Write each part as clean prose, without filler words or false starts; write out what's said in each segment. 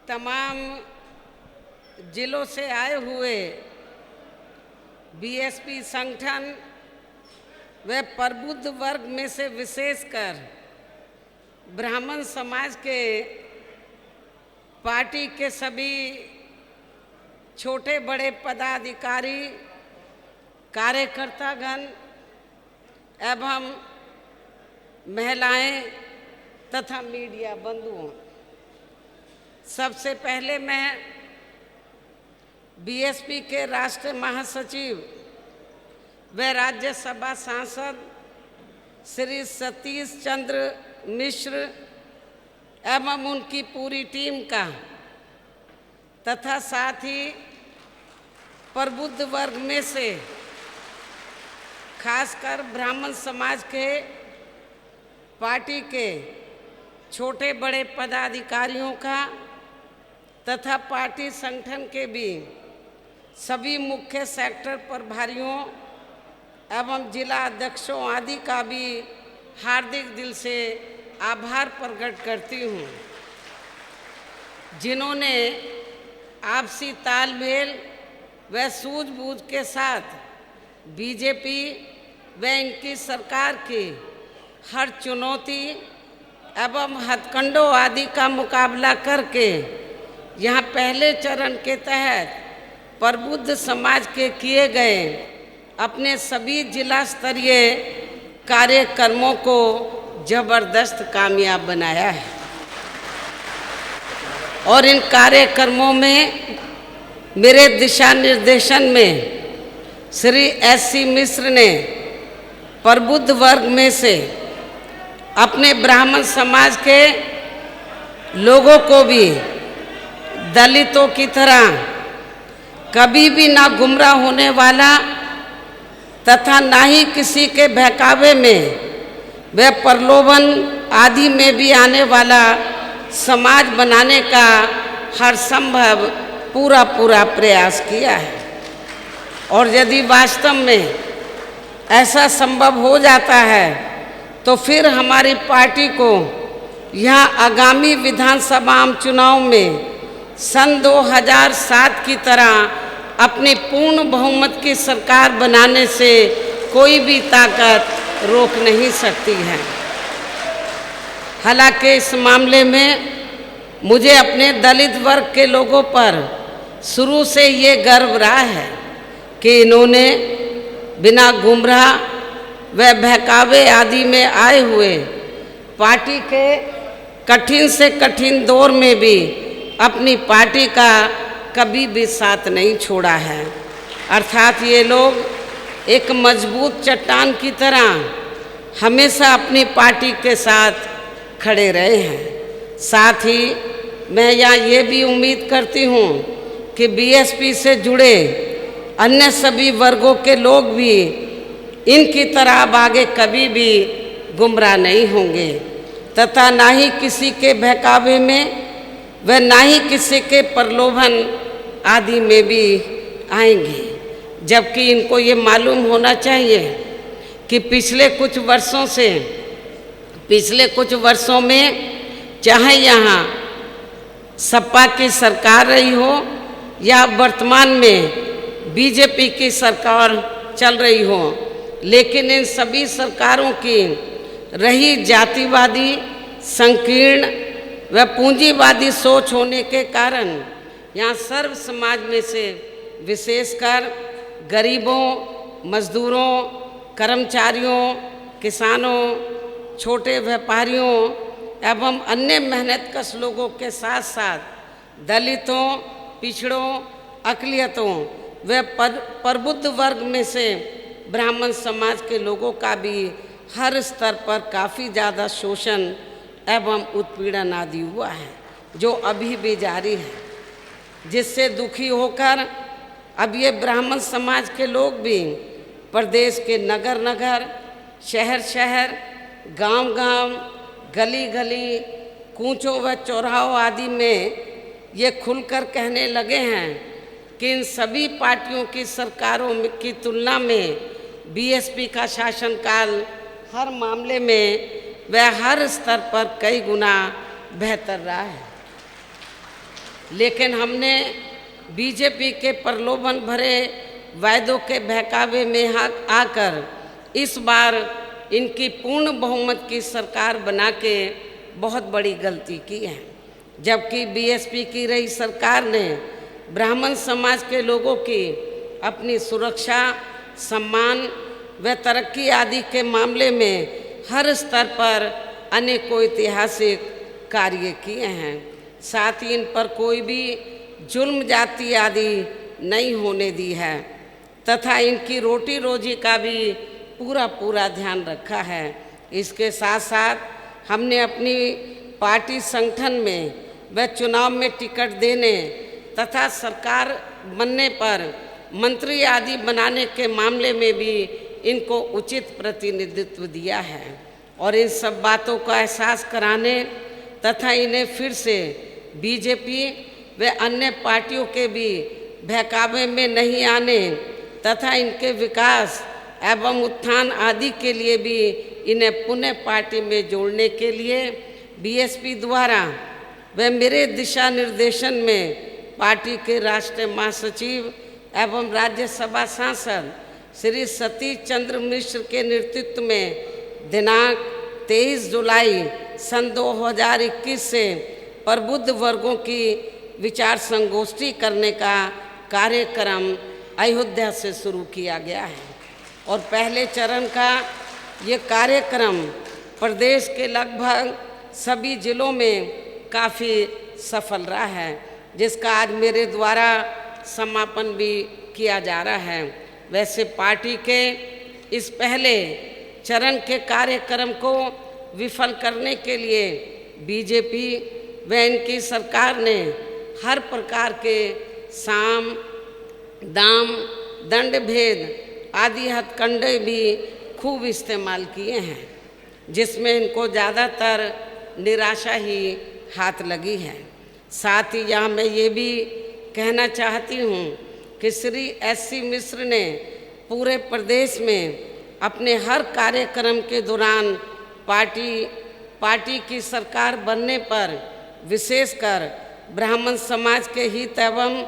तमाम जिलों से आए हुए बीएसपी संगठन व प्रबुद्ध वर्ग में से विशेषकर ब्राह्मण समाज के पार्टी के सभी छोटे बड़े पदाधिकारी, कार्यकर्तागण एवं महिलाएं तथा मीडिया बंधुओं, सबसे पहले मैं बीएसपी के राष्ट्रीय महासचिव व राज्यसभा सांसद श्री सतीश चंद्र मिश्र एवं उनकी पूरी टीम का तथा साथ ही प्रबुद्ध वर्ग में से खासकर ब्राह्मण समाज के पार्टी के छोटे बड़े पदाधिकारियों का तथा पार्टी संगठन के भी सभी मुख्य सेक्टर प्रभारियों एवं जिला अध्यक्षों आदि का भी हार्दिक दिल से आभार प्रकट करती हूँ, जिन्होंने आपसी तालमेल व सूझबूझ के साथ बीजेपी व इनकी सरकार की हर चुनौती एवं हथकंडों आदि का मुकाबला करके यहाँ पहले चरण के तहत प्रबुद्ध समाज के किए गए अपने सभी जिला स्तरीय कार्यक्रमों को जबरदस्त कामयाब बनाया है। और इन कार्यक्रमों में मेरे दिशा निर्देशन में श्री एससी मिश्र ने प्रबुद्ध वर्ग में से अपने ब्राह्मण समाज के लोगों को भी दलितों की तरह कभी भी ना गुमराह होने वाला तथा ना ही किसी के बहकावे में व प्रलोभन आदि में भी आने वाला समाज बनाने का हर संभव पूरा प्रयास किया है। और यदि वास्तव में ऐसा संभव हो जाता है तो फिर हमारी पार्टी को यहाँ आगामी विधानसभा चुनाव में सन 2007 की तरह अपनी पूर्ण बहुमत की सरकार बनाने से कोई भी ताकत रोक नहीं सकती है। हालांकि इस मामले में मुझे अपने दलित वर्ग के लोगों पर शुरू से ये गर्व रहा है कि इन्होंने बिना गुमराह व बहकावे आदि में आए हुए पार्टी के कठिन से कठिन दौर में भी अपनी पार्टी का कभी भी साथ नहीं छोड़ा है। अर्थात ये लोग एक मजबूत चट्टान की तरह हमेशा अपनी पार्टी के साथ खड़े रहे हैं। साथ ही मैं यहाँ ये भी उम्मीद करती हूँ कि बीएसपी से जुड़े अन्य सभी वर्गों के लोग भी इनकी तरह अब आगे कभी भी गुमराह नहीं होंगे तथा ना ही किसी के बहकावे में व ना ही किसी के प्रलोभन आदि में भी आएंगे। जबकि इनको ये मालूम होना चाहिए कि पिछले कुछ वर्षों में चाहे यहाँ सपा की सरकार रही हो या वर्तमान में बीजेपी की सरकार चल रही हो, लेकिन इन सभी सरकारों की रही जातिवादी, संकीर्ण व पूंजीवादी सोच होने के कारण यहाँ सर्व समाज में से विशेषकर गरीबों, मजदूरों, कर्मचारियों, किसानों, छोटे व्यापारियों एवं अन्य मेहनतकश लोगों के साथ साथ दलितों, पिछड़ों, अक़लियतों व प्रबुद्ध वर्ग में से ब्राह्मण समाज के लोगों का भी हर स्तर पर काफ़ी ज़्यादा शोषण एवं उत्पीड़न आदि हुआ है, जो अभी भी जारी है, जिससे दुखी होकर अब ये ब्राह्मण समाज के लोग भी प्रदेश के नगर नगर, शहर शहर, गांव गांव, गली गली, कूचों व चौराहों आदि में ये खुलकर कहने लगे हैं कि इन सभी पार्टियों की सरकारों की तुलना में बीएसपी का शासनकाल हर मामले में व हर स्तर पर कई गुना बेहतर रहा है। लेकिन हमने बीजेपी के प्रलोभन भरे वायदों के बहकावे में आकर इस बार इनकी पूर्ण बहुमत की सरकार बना के बहुत बड़ी गलती की है। जबकि बीएसपी की रही सरकार ने ब्राह्मण समाज के लोगों की अपनी सुरक्षा, सम्मान व तरक्की आदि के मामले में हर स्तर पर अनेकों ऐतिहासिक कार्य किए हैं। साथ ही इन पर कोई भी जुल्म जाति आदि नहीं होने दी है तथा इनकी रोटी रोजी का भी पूरा ध्यान रखा है। इसके साथ साथ हमने अपनी पार्टी संगठन में व चुनाव में टिकट देने तथा सरकार बनने पर मंत्री आदि बनाने के मामले में भी इनको उचित प्रतिनिधित्व दिया है और इन सब बातों का एहसास कराने तथा इन्हें फिर से बीजेपी व अन्य पार्टियों के भी बहकावे में नहीं आने तथा इनके विकास एवं उत्थान आदि के लिए भी इन्हें पुनः पार्टी में जोड़ने के लिए बीएसपी द्वारा व मेरे दिशा निर्देशन में पार्टी के राष्ट्रीय महासचिव एवं राज्यसभा सांसद श्री सतीश चंद्र मिश्र के नेतृत्व में दिनांक 23 जुलाई सन 2021 से प्रबुद्ध वर्गों की विचार संगोष्ठी करने का कार्यक्रम अयोध्या से शुरू किया गया है और पहले चरण का ये कार्यक्रम प्रदेश के लगभग सभी जिलों में काफ़ी सफल रहा है, जिसका आज मेरे द्वारा समापन भी किया जा रहा है। वैसे पार्टी के इस पहले चरण के कार्यक्रम को विफल करने के लिए बीजेपी व इनकी सरकार ने हर प्रकार के साम, दाम, दंड भेद आदि हथकंडे भी खूब इस्तेमाल किए हैं, जिसमें इनको ज़्यादातर निराशा ही हाथ लगी है। साथ ही यहाँ मैं ये भी कहना चाहती हूँ कि श्री एससी मिश्र ने पूरे प्रदेश में अपने हर कार्यक्रम के दौरान पार्टी की सरकार बनने पर विशेषकर ब्राह्मण समाज के हित एवं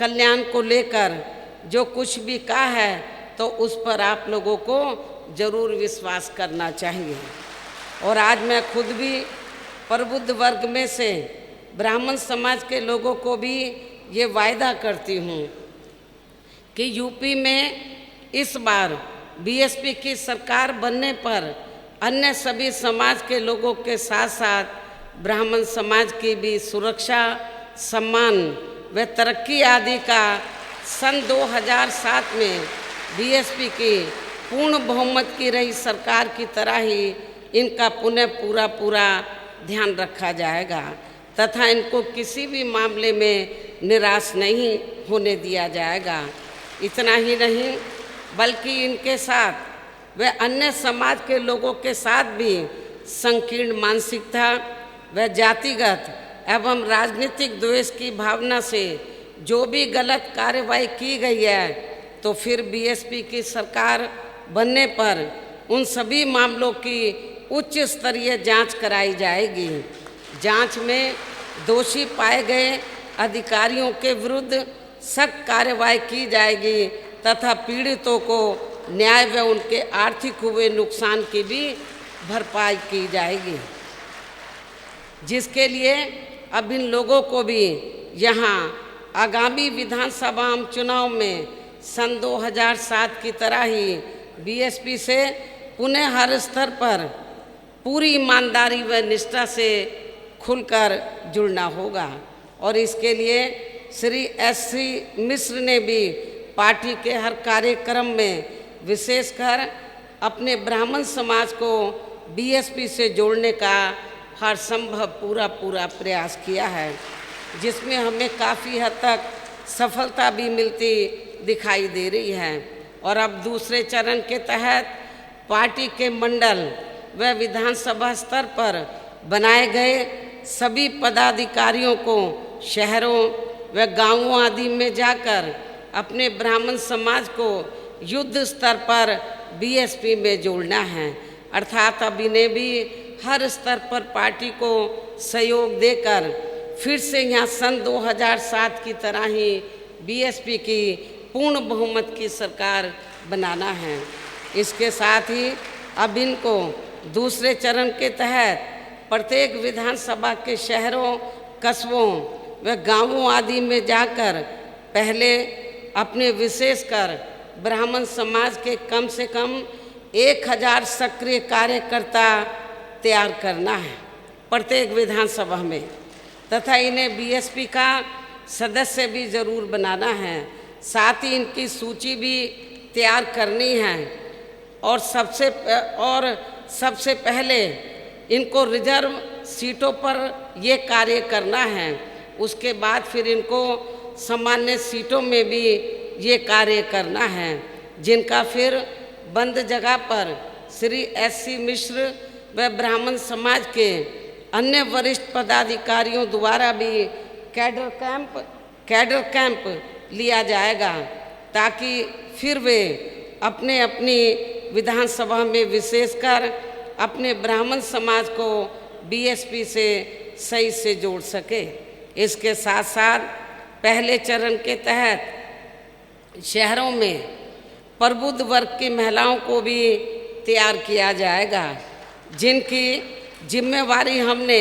कल्याण को लेकर जो कुछ भी कहा है तो उस पर आप लोगों को जरूर विश्वास करना चाहिए। और आज मैं खुद भी प्रबुद्ध वर्ग में से ब्राह्मण समाज के लोगों को भी ये वायदा करती हूँ कि यूपी में इस बार बीएसपी की सरकार बनने पर अन्य सभी समाज के लोगों के साथ साथ ब्राह्मण समाज की भी सुरक्षा, सम्मान व तरक्की आदि का सन 2007 में बीएसपी की पूर्ण बहुमत की रही सरकार की तरह ही इनका पुनः पूरा ध्यान रखा जाएगा तथा इनको किसी भी मामले में निराश नहीं होने दिया जाएगा। इतना ही नहीं बल्कि इनके साथ व अन्य समाज के लोगों के साथ भी संकीर्ण मानसिकता व जातिगत एवं राजनीतिक द्वेष की भावना से जो भी गलत कार्रवाई की गई है तो फिर बीएसपी की सरकार बनने पर उन सभी मामलों की उच्च स्तरीय जांच कराई जाएगी। जांच में दोषी पाए गए अधिकारियों के विरुद्ध सख्त कार्रवाई की जाएगी तथा पीड़ितों को न्याय व उनके आर्थिक हुए नुकसान की भी भरपाई की जाएगी, जिसके लिए अब इन लोगों को भी यहाँ आगामी विधानसभा चुनाव में सन 2007 की तरह ही बीएसपी से पुनः हर स्तर पर पूरी ईमानदारी व निष्ठा से खुलकर जुड़ना होगा। और इसके लिए श्री एससी मिश्र ने भी पार्टी के हर कार्यक्रम में विशेषकर अपने ब्राह्मण समाज को बीएसपी से जोड़ने का हर संभव पूरा प्रयास किया है, जिसमें हमें काफ़ी हद तक सफलता भी मिलती दिखाई दे रही है। और अब दूसरे चरण के तहत पार्टी के मंडल व विधानसभा स्तर पर बनाए गए सभी पदाधिकारियों को शहरों व गांवों आदि में जाकर अपने ब्राह्मण समाज को युद्ध स्तर पर बीएसपी में जोड़ना है। अर्थात अब इन्हें भी हर स्तर पर पार्टी को सहयोग देकर फिर से यहाँ सन 2007 की तरह ही बीएसपी की पूर्ण बहुमत की सरकार बनाना है। इसके साथ ही अब इनको दूसरे चरण के तहत प्रत्येक विधानसभा के शहरों, कस्बों व गांवों आदि में जाकर पहले अपने विशेषकर ब्राह्मण समाज के कम से कम 1000 सक्रिय कार्यकर्ता तैयार करना है प्रत्येक विधानसभा में, तथा इन्हें बीएसपी का सदस्य भी जरूर बनाना है। साथ ही इनकी सूची भी तैयार करनी है और सबसे पहले इनको रिजर्व सीटों पर ये कार्य करना है। उसके बाद फिर इनको सामान्य सीटों में भी ये कार्य करना है, जिनका फिर बंद जगह पर श्री एससी मिश्र व ब्राह्मण समाज के अन्य वरिष्ठ पदाधिकारियों द्वारा भी कैडर कैंप लिया जाएगा, ताकि फिर वे अपने अपनी विधानसभा में विशेषकर अपने ब्राह्मण समाज को बीएसपी से सही से जोड़ सके। इसके साथ साथ पहले चरण के तहत शहरों में प्रबुद्ध वर्ग की महिलाओं को भी तैयार किया जाएगा, जिनकी जिम्मेवारी हमने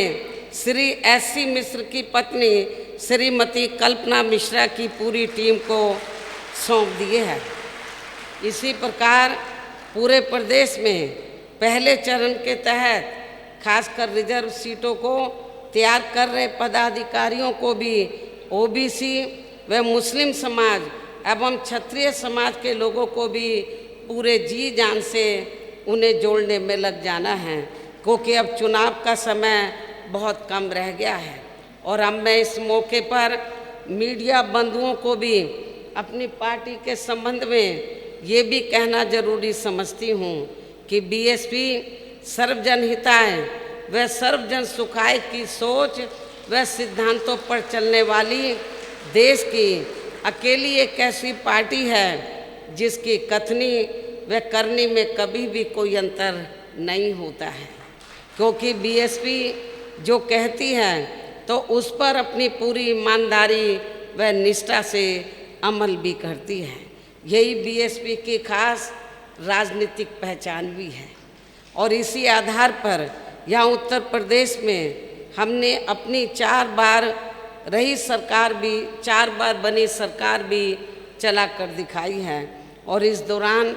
श्री एससी मिश्र की पत्नी श्रीमती कल्पना मिश्रा की पूरी टीम को सौंप दिए है। इसी प्रकार पूरे प्रदेश में पहले चरण के तहत खासकर रिजर्व सीटों को तैयार कर रहे पदाधिकारियों को भी ओबीसी व मुस्लिम समाज एवं क्षत्रिय समाज के लोगों को भी पूरे जी जान से उन्हें जोड़ने में लग जाना है, क्योंकि अब चुनाव का समय बहुत कम रह गया है। और अब मैं इस मौके पर मीडिया बंधुओं को भी अपनी पार्टी के संबंध में ये भी कहना जरूरी समझती हूँ कि बीएसपी सर्वजन हिताय व सर्वजन सुखाय की सोच व सिद्धांतों पर चलने वाली देश की अकेली एक ऐसी पार्टी है जिसकी कथनी व करनी में कभी भी कोई अंतर नहीं होता है, क्योंकि बीएसपी जो कहती है तो उस पर अपनी पूरी ईमानदारी व निष्ठा से अमल भी करती है। यही बीएसपी की खास राजनीतिक पहचान भी है। और इसी आधार पर यहाँ उत्तर प्रदेश में हमने अपनी 4 बार बनी सरकार भी चला कर दिखाई है। और इस दौरान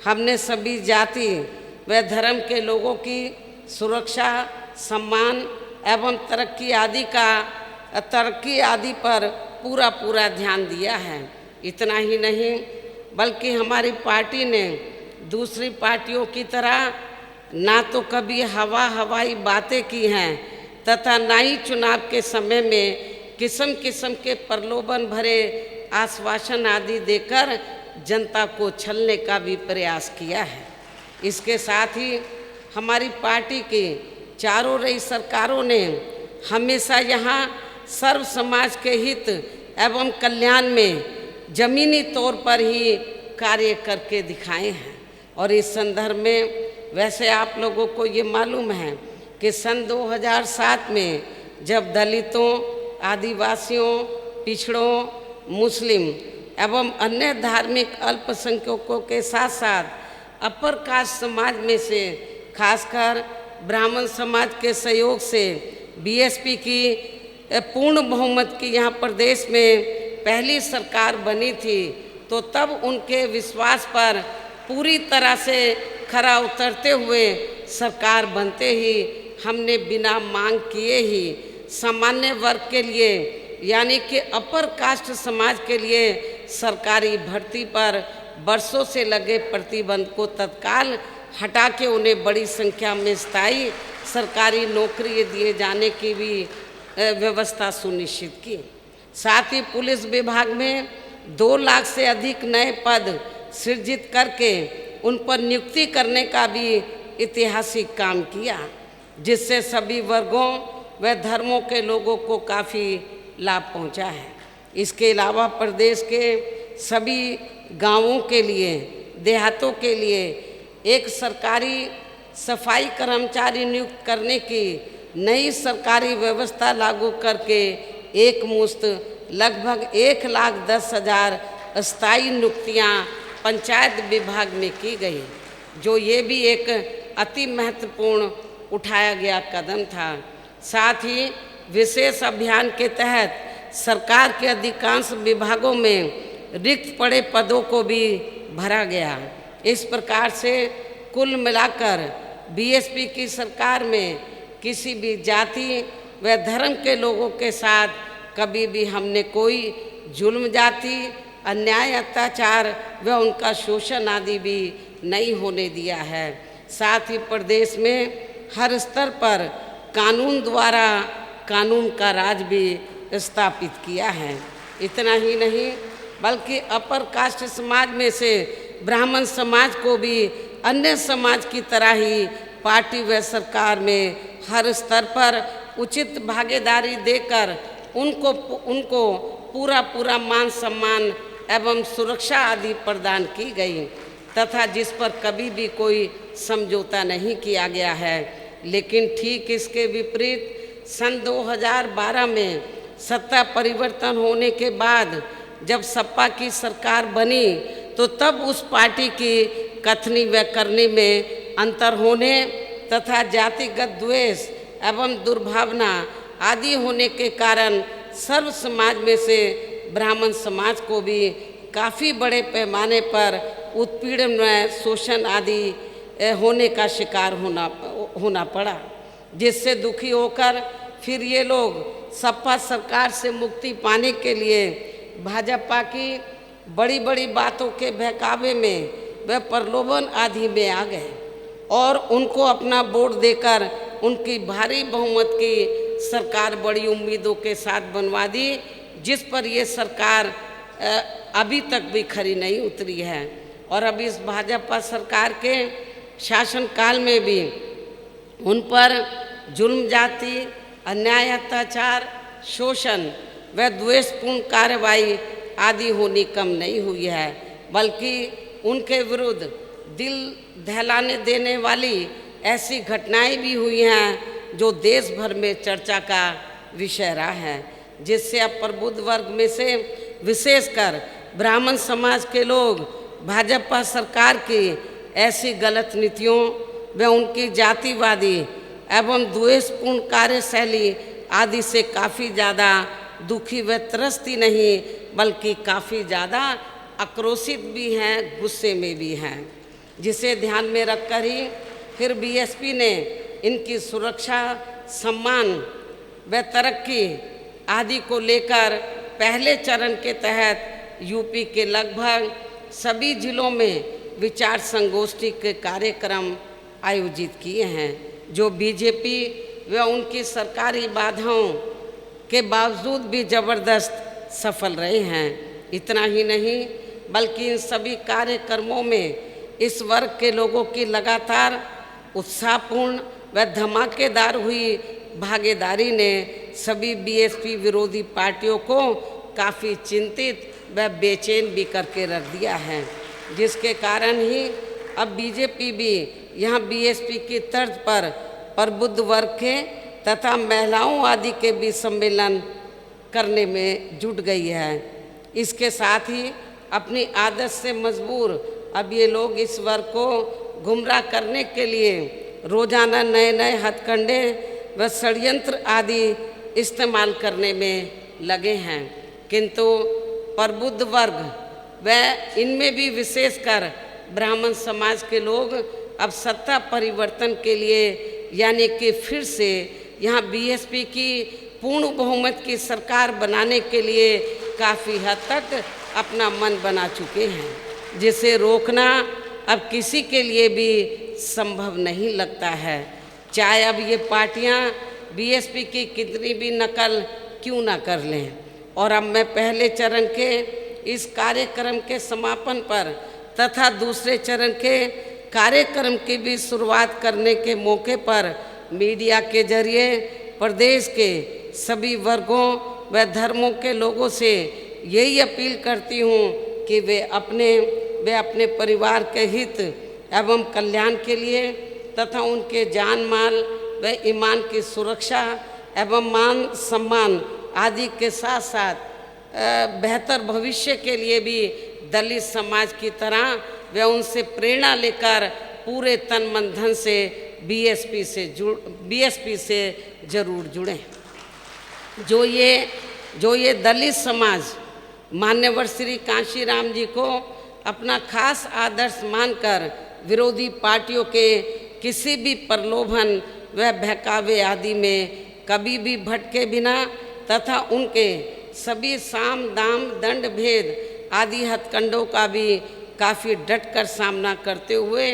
हमने सभी जाति व धर्म के लोगों की सुरक्षा, सम्मान एवं तरक्की आदि पर पूरा ध्यान दिया है। इतना ही नहीं बल्कि हमारी पार्टी ने दूसरी पार्टियों की तरह ना तो कभी हवाई बातें की हैं तथा ना ही चुनाव के समय में किस्म किस्म के प्रलोभन भरे आश्वासन आदि देकर जनता को छलने का भी प्रयास किया है। इसके साथ ही हमारी पार्टी की चारों रही सरकारों ने हमेशा यहाँ सर्व समाज के हित एवं कल्याण में जमीनी तौर पर ही कार्य करके दिखाए हैं। और इस संदर्भ में वैसे आप लोगों को ये मालूम है कि सन 2007 में जब दलितों, आदिवासियों, पिछड़ों, मुस्लिम एवं अन्य धार्मिक अल्पसंख्यकों के साथ साथ अपर कास्ट समाज में से खासकर ब्राह्मण समाज के सहयोग से बीएसपी की पूर्ण बहुमत की यहाँ प्रदेश में पहली सरकार बनी थी, तो तब उनके विश्वास पर पूरी तरह से खरा उतरते हुए सरकार बनते ही हमने बिना मांग किए ही सामान्य वर्ग के लिए यानी कि अपर कास्ट समाज के लिए सरकारी भर्ती पर वर्षों से लगे प्रतिबंध को तत्काल हटा के उन्हें बड़ी संख्या में स्थायी सरकारी नौकरी दिए जाने की भी व्यवस्था सुनिश्चित की। साथ ही पुलिस विभाग में 2 लाख से अधिक नए पद सृजित करके उन पर नियुक्ति करने का भी ऐतिहासिक काम किया, जिससे सभी वर्गों व धर्मों के लोगों को काफ़ी लाभ पहुंचा है। इसके अलावा प्रदेश के सभी गांवों के लिए, देहातों के लिए एक सरकारी सफाई कर्मचारी नियुक्त करने की नई सरकारी व्यवस्था लागू करके एक मुश्त लगभग 1,10,000 अस्थायी नियुक्तियाँ पंचायत विभाग में की गई, जो ये भी एक अति महत्वपूर्ण उठाया गया कदम था। साथ ही विशेष अभियान के तहत सरकार के अधिकांश विभागों में रिक्त पड़े पदों को भी भरा गया। इस प्रकार से कुल मिलाकर बीएसपी की सरकार में किसी भी जाति व धर्म के लोगों के साथ कभी भी हमने कोई जुल्म जाति, अन्याय, अत्याचार व उनका शोषण आदि भी नहीं होने दिया है। साथ ही प्रदेश में हर स्तर पर कानून द्वारा कानून का राज भी स्थापित किया है। इतना ही नहीं बल्कि अपर कास्ट समाज में से ब्राह्मण समाज को भी अन्य समाज की तरह ही पार्टी व सरकार में हर स्तर पर उचित भागीदारी देकर उनको पूरा मान सम्मान एवं सुरक्षा आदि प्रदान की गई तथा जिस पर कभी भी कोई समझौता नहीं किया गया है। लेकिन ठीक इसके विपरीत सन 2012 में सत्ता परिवर्तन होने के बाद जब सपा की सरकार बनी तो तब उस पार्टी की कथनी व करनी में अंतर होने तथा जातिगत द्वेष एवं दुर्भावना आदि होने के कारण सर्व समाज में से ब्राह्मण समाज को भी काफ़ी बड़े पैमाने पर उत्पीड़न व शोषण आदि होने का शिकार होना पड़ा, जिससे दुखी होकर फिर ये लोग सपा सरकार से मुक्ति पाने के लिए भाजपा की बड़ी बड़ी बातों के बहकावे में व प्रलोभन आदि में आ गए और उनको अपना वोट देकर उनकी भारी बहुमत की सरकार बड़ी उम्मीदों के साथ बनवा दी, जिस पर ये सरकार अभी तक भी खरी नहीं उतरी है। और अब इस भाजपा सरकार के शासनकाल में भी उन पर जुल्म जाति, अन्याय, अत्याचार, शोषण व द्वेषपूर्ण कार्रवाई आदि होनी कम नहीं हुई है, बल्कि उनके विरुद्ध दिल दहलाने देने वाली ऐसी घटनाएं भी हुई हैं जो देश भर में चर्चा का विषय रहा है, जिससे अब प्रबुद्ध वर्ग में से विशेषकर ब्राह्मण समाज के लोग भाजपा सरकार की ऐसी गलत नीतियों व उनकी जातिवादी एवं द्वेषपूर्ण कार्यशैली आदि से काफ़ी ज़्यादा दुखी व त्रस्त ही नहीं बल्कि काफ़ी ज़्यादा आक्रोशित भी हैं, गुस्से में भी हैं, जिसे ध्यान में रखकर ही फिर बीएसपी ने इनकी सुरक्षा, सम्मान व तरक्की आदि को लेकर पहले चरण के तहत यूपी के लगभग सभी जिलों में विचार संगोष्ठी के कार्यक्रम आयोजित किए हैं, जो बीजेपी व उनकी सरकारी बाधाओं के बावजूद भी ज़बरदस्त सफल रहे हैं। इतना ही नहीं बल्कि इन सभी कार्यक्रमों में इस वर्ग के लोगों की लगातार उत्साहपूर्ण व धमाकेदार हुई भागीदारी ने सभी बीएसपी विरोधी पार्टियों को काफ़ी चिंतित व बेचैन भी करके रख दिया है, जिसके कारण ही अब बीजेपी भी यहाँ बीएसपी की तर्ज पर प्रबुद्ध वर्ग के तथा महिलाओं आदि के भी सम्मेलन करने में जुट गई है। इसके साथ ही अपनी आदत से मजबूर अब ये लोग इस वर्ग को गुमराह करने के लिए रोजाना नए नए हथकंडे व षड्यंत्र आदि इस्तेमाल करने में लगे हैं, किंतु प्रबुद्ध वर्ग व इनमें भी विशेषकर ब्राह्मण समाज के लोग अब सत्ता परिवर्तन के लिए यानी कि फिर से यहाँ बीएसपी की पूर्ण बहुमत की सरकार बनाने के लिए काफ़ी हद तक अपना मन बना चुके हैं, जिसे रोकना अब किसी के लिए भी संभव नहीं लगता है, चाहे अब ये पार्टियां बीएसपी की कितनी भी नकल क्यों ना कर लें। और अब मैं पहले चरण के इस कार्यक्रम के समापन पर तथा दूसरे चरण के कार्यक्रम की भी शुरुआत करने के मौके पर मीडिया के जरिए प्रदेश के सभी वर्गों व धर्मों के लोगों से यही अपील करती हूँ कि वे अपने परिवार के हित एवं कल्याण के लिए तथा उनके जान माल व ईमान की सुरक्षा एवं मान सम्मान आदि के साथ साथ बेहतर भविष्य के लिए भी दलित समाज की तरह वे उनसे प्रेरणा लेकर पूरे तन मन धन से बीएसपी से जरूर जुड़ें। जो ये दलित समाज मान्यवर श्री कांशीराम जी को अपना खास आदर्श मानकर विरोधी पार्टियों के किसी भी प्रलोभन व बहकावे आदि में कभी भी भटके बिना तथा उनके सभी साम दाम दंड भेद आदि हथकंडों का भी काफ़ी डटकर सामना करते हुए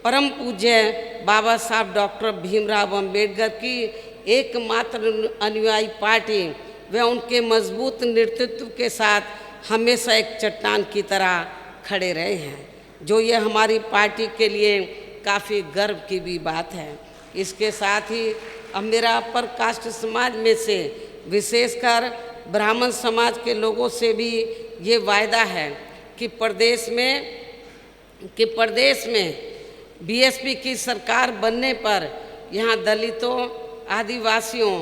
परम पूज्य बाबा साहब डॉक्टर भीमराव अंबेडकर की एकमात्र अनुयायी पार्टी व उनके मजबूत नेतृत्व के साथ हमेशा एक चट्टान की तरह खड़े रहे हैं, जो ये हमारी पार्टी के लिए काफ़ी गर्व की भी बात है। इसके साथ ही अब मेरा अपर कास्ट समाज में से विशेषकर ब्राह्मण समाज के लोगों से भी ये वायदा है कि प्रदेश में बीएसपी की सरकार बनने पर यहाँ दलितों, आदिवासियों,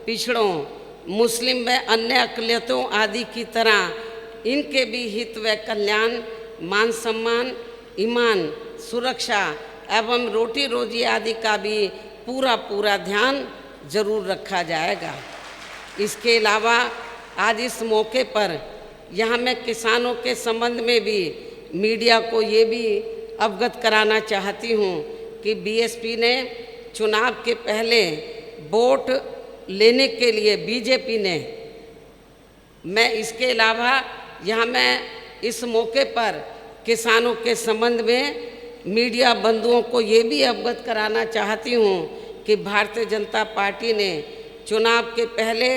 पिछड़ों, मुस्लिम व अन्य अक़लियतों आदि की तरह इनके भी हित व कल्याण, मान सम्मान, ईमान, सुरक्षा एवं रोटी रोजी आदि का भी पूरा ध्यान जरूर रखा जाएगा। इसके अलावा आज इस मौके पर यहाँ मैं किसानों के संबंध में भी मीडिया को ये भी अवगत कराना चाहती हूँ कि बीएसपी ने चुनाव के पहले वोट लेने के लिए बीजेपी ने, मैं इसके अलावा यहाँ मैं इस मौके पर किसानों के संबंध में मीडिया बंधुओं को ये भी अवगत कराना चाहती हूँ कि भारतीय जनता पार्टी ने चुनाव के पहले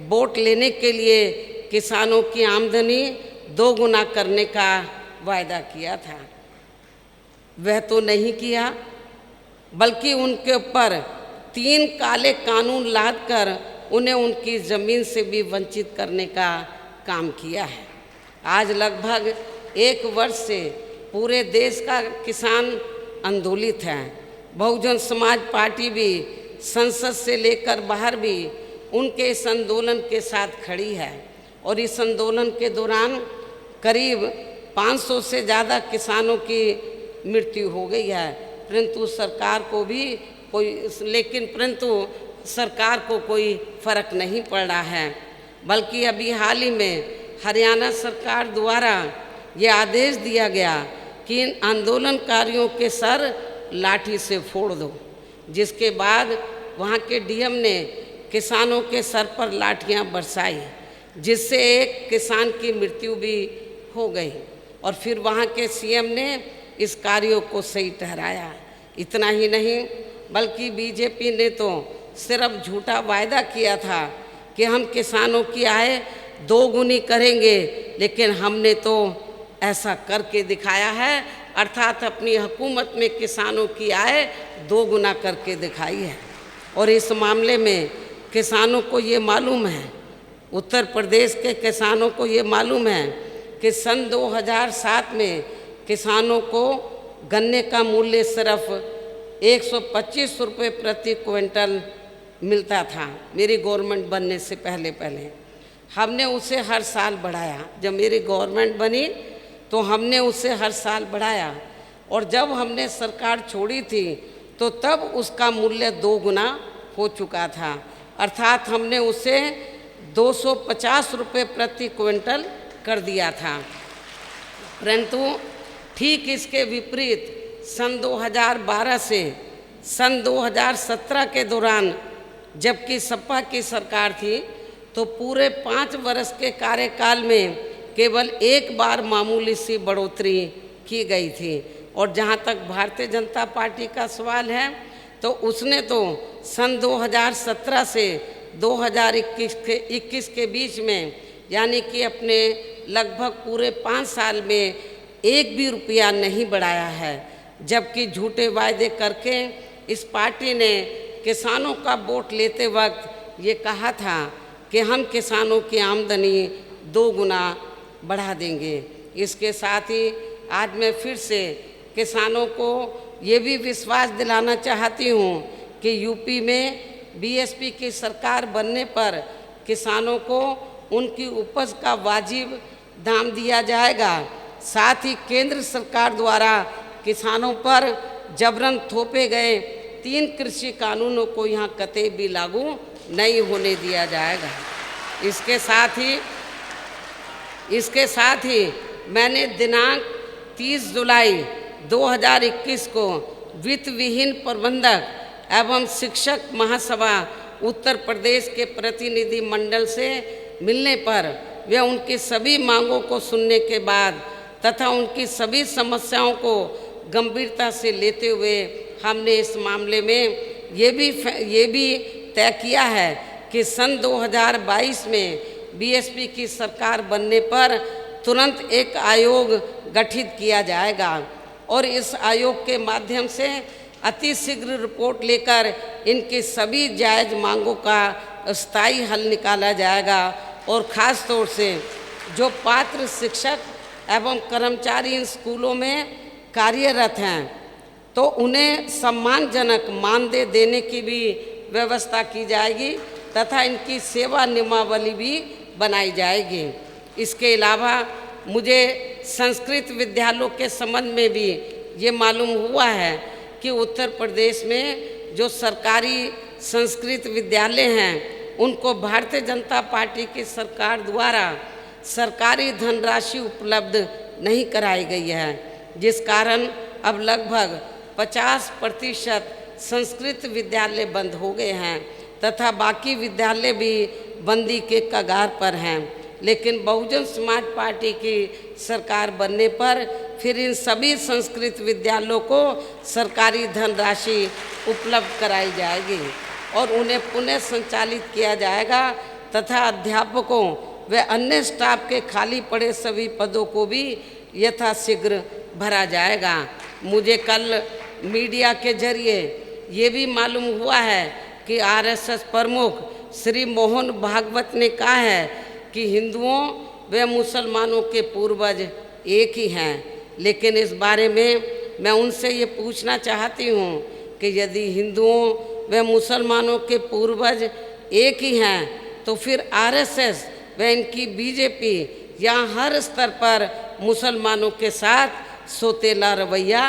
वोट लेने के लिए किसानों की आमदनी 2 गुना करने का वायदा किया था। वह तो नहीं किया, बल्कि उनके ऊपर 3 काले कानून लादकर उन्हें उनकी ज़मीन से भी वंचित करने का काम किया है। आज लगभग 1 वर्ष से पूरे देश का किसान आंदोलित है। बहुजन समाज पार्टी भी संसद से लेकर बाहर भी उनके इस आंदोलन के साथ खड़ी है और इस आंदोलन के दौरान करीब 500 से ज़्यादा किसानों की मृत्यु हो गई है, परंतु सरकार को कोई फर्क नहीं पड़ रहा है। बल्कि अभी हाल ही में हरियाणा सरकार द्वारा ये आदेश दिया गया कि इन आंदोलनकारियों के सर लाठी से फोड़ दो, जिसके बाद वहाँ के डीएम ने किसानों के सर पर लाठियाँ बरसाई, जिससे एक किसान की मृत्यु भी हो गई और फिर वहाँ के सीएम ने इस कार्यों को सही ठहराया। इतना ही नहीं, बल्कि बीजेपी ने तो सिर्फ झूठा वायदा किया था कि हम किसानों की आय 2 गुनी करेंगे, लेकिन हमने तो ऐसा करके दिखाया है, अर्थात अपनी हुकूमत में किसानों की आय 2 गुना करके दिखाई है। और इस मामले में किसानों को ये मालूम है, उत्तर प्रदेश के किसानों को ये मालूम है कि सन 2007 में किसानों को गन्ने का मूल्य सिर्फ 125 रुपये प्रति क्विंटल मिलता था मेरी गवर्नमेंट बनने से पहले। हमने उसे हर साल बढ़ाया। जब मेरी गवर्नमेंट बनी तो हमने उसे हर साल बढ़ाया, और जब हमने सरकार छोड़ी थी तो तब उसका मूल्य 2 गुना हो चुका था, अर्थात हमने उसे 250 रुपये प्रति क्विंटल कर दिया था। परंतु ठीक इसके विपरीत सन 2012 से सन 2017 के दौरान जबकि सपा की सरकार थी, तो पूरे 5 वर्ष के कार्यकाल में केवल 1 बार मामूली सी बढ़ोतरी की गई थी। और जहाँ तक भारतीय जनता पार्टी का सवाल है, तो उसने तो सन 2017 से 2021 के बीच में, यानी कि अपने लगभग पूरे 5 साल में 1 भी रुपया नहीं बढ़ाया है। जबकि झूठे वायदे करके इस पार्टी ने किसानों का वोट लेते वक्त ये कहा था कि हम किसानों की आमदनी 2 गुना बढ़ा देंगे। इसके साथ ही आज मैं फिर से किसानों को ये भी विश्वास दिलाना चाहती हूँ कि यूपी में बीएसपी की सरकार बनने पर किसानों को उनकी उपज का वाजिब दाम दिया जाएगा। साथ ही केंद्र सरकार द्वारा किसानों पर जबरन थोपे गए 3 कृषि कानूनों को यहाँ कतई भी लागू नहीं होने दिया जाएगा। इसके साथ ही मैंने दिनांक 30 जुलाई 2021 को वित्त विहीन प्रबंधक एवं शिक्षक महासभा उत्तर प्रदेश के प्रतिनिधि मंडल से मिलने पर वे उनकी सभी मांगों को सुनने के बाद तथा उनकी सभी समस्याओं को गंभीरता से लेते हुए हमने इस मामले में ये भी तय किया है कि सन 2022 में बीएसपी की सरकार बनने पर तुरंत एक आयोग गठित किया जाएगा और इस आयोग के माध्यम से अतिशीघ्र रिपोर्ट लेकर इनकी सभी जायज़ मांगों का स्थायी हल निकाला जाएगा और ख़ास तौर से जो पात्र शिक्षक एवं कर्मचारी इन स्कूलों में कार्यरत हैं तो उन्हें सम्मानजनक मानदेय देने की भी व्यवस्था की जाएगी तथा इनकी सेवा नियमावली भी बनाई जाएगी। इसके अलावा मुझे संस्कृत विद्यालयों के संबंध में भी ये मालूम हुआ है कि उत्तर प्रदेश में जो सरकारी संस्कृत विद्यालय हैं उनको भारतीय जनता पार्टी की सरकार द्वारा सरकारी धनराशि उपलब्ध नहीं कराई गई है, जिस कारण अब लगभग 50% संस्कृत विद्यालय बंद हो गए हैं तथा बाकी विद्यालय भी बंदी के कगार पर हैं। लेकिन बहुजन समाज पार्टी की सरकार बनने पर फिर इन सभी संस्कृत विद्यालयों को सरकारी धनराशि उपलब्ध कराई जाएगी और उन्हें पुनः संचालित किया जाएगा तथा अध्यापकों व अन्य स्टाफ के खाली पड़े सभी पदों को भी यथाशीघ्र भरा जाएगा। मुझे कल मीडिया के जरिए ये भी मालूम हुआ है कि आरएसएस प्रमुख श्री मोहन भागवत ने कहा है कि हिंदुओं व मुसलमानों के पूर्वज एक ही हैं, लेकिन इस बारे में मैं उनसे ये पूछना चाहती हूँ कि यदि हिंदुओं व मुसलमानों के पूर्वज एक ही हैं तो फिर आरएसएस व इनकी बीजेपी यहाँ हर स्तर पर मुसलमानों के साथ सौतेला रवैया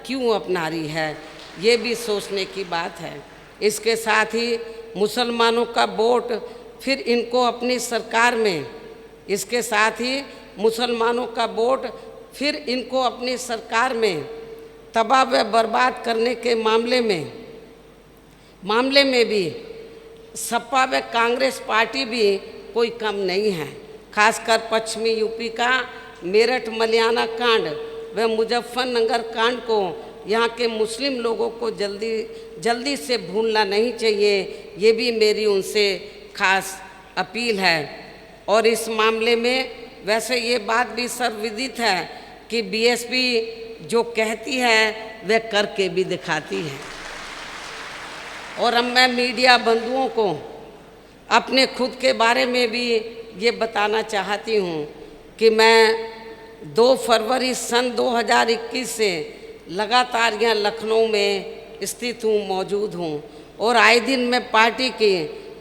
क्यों अपना रही है, ये भी सोचने की बात है। इसके साथ ही मुसलमानों का वोट फिर इनको अपनी सरकार में अपनी सरकार में तबाह व बर्बाद करने के मामले में भी सपा व कांग्रेस पार्टी भी कोई कम नहीं है। खासकर पश्चिमी यूपी का मेरठ मलियाना कांड व मुजफ्फरनगर कांड को यहाँ के मुस्लिम लोगों को जल्दी से भूलना नहीं चाहिए, ये भी मेरी उनसे खास अपील है। और इस मामले में वैसे ये बात भी सर्वविदित है कि बीएसपी जो कहती है वह करके भी दिखाती है। और अब मैं मीडिया बंधुओं को अपने खुद के बारे में भी ये बताना चाहती हूँ कि मैं 2 फरवरी सन 2021 से लगातार यहाँ लखनऊ में स्थित हूँ, मौजूद हूँ और आए दिन मैं पार्टी की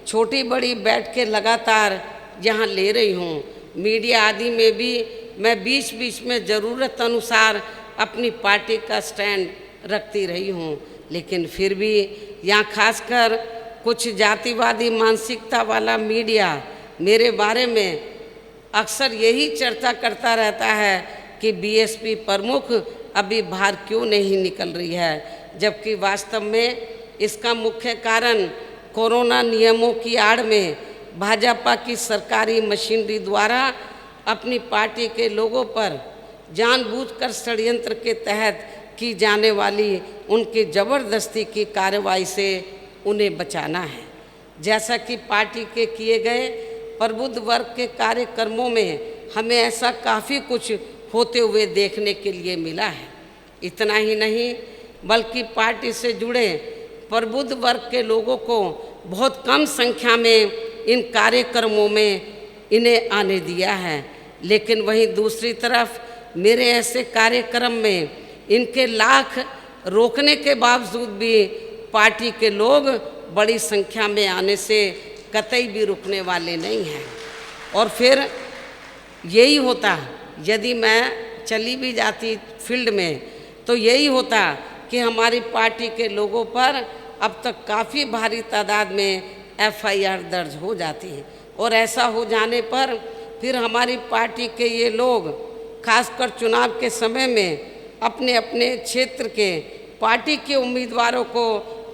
छोटी बड़ी बैठकें लगातार यहाँ ले रही हूँ। मीडिया आदि में भी मैं बीच बीच में ज़रूरत अनुसार अपनी पार्टी का स्टैंड रखती रही हूँ, लेकिन फिर भी यहाँ खासकर कुछ जातिवादी मानसिकता वाला मीडिया मेरे बारे में अक्सर यही चर्चा करता रहता है कि बीएसपी प्रमुख अभी बाहर क्यों नहीं निकल रही है, जबकि वास्तव में इसका मुख्य कारण कोरोना नियमों की आड़ में भाजपा की सरकारी मशीनरी द्वारा अपनी पार्टी के लोगों पर जानबूझकर षड्यंत्र के तहत की जाने वाली उनकी ज़बरदस्ती की कार्रवाई से उन्हें बचाना है। जैसा कि पार्टी के किए गए प्रबुद्ध वर्ग के कार्यक्रमों में हमें ऐसा काफ़ी कुछ होते हुए देखने के लिए मिला है। इतना ही नहीं बल्कि पार्टी से जुड़े प्रबुद्ध वर्ग के लोगों को बहुत कम संख्या में इन कार्यक्रमों में इन्हें आने दिया है, लेकिन वहीं दूसरी तरफ मेरे ऐसे कार्यक्रम में इनके लाख रोकने के बावजूद भी पार्टी के लोग बड़ी संख्या में आने से कतई भी रुकने वाले नहीं हैं। और फिर यही होता, यदि मैं चली भी जाती फील्ड में तो यही होता कि हमारी पार्टी के लोगों पर अब तक काफ़ी भारी तादाद में FIR दर्ज हो जाती है। और ऐसा हो जाने पर फिर हमारी पार्टी के ये लोग खासकर चुनाव के समय में अपने अपने क्षेत्र के पार्टी के उम्मीदवारों को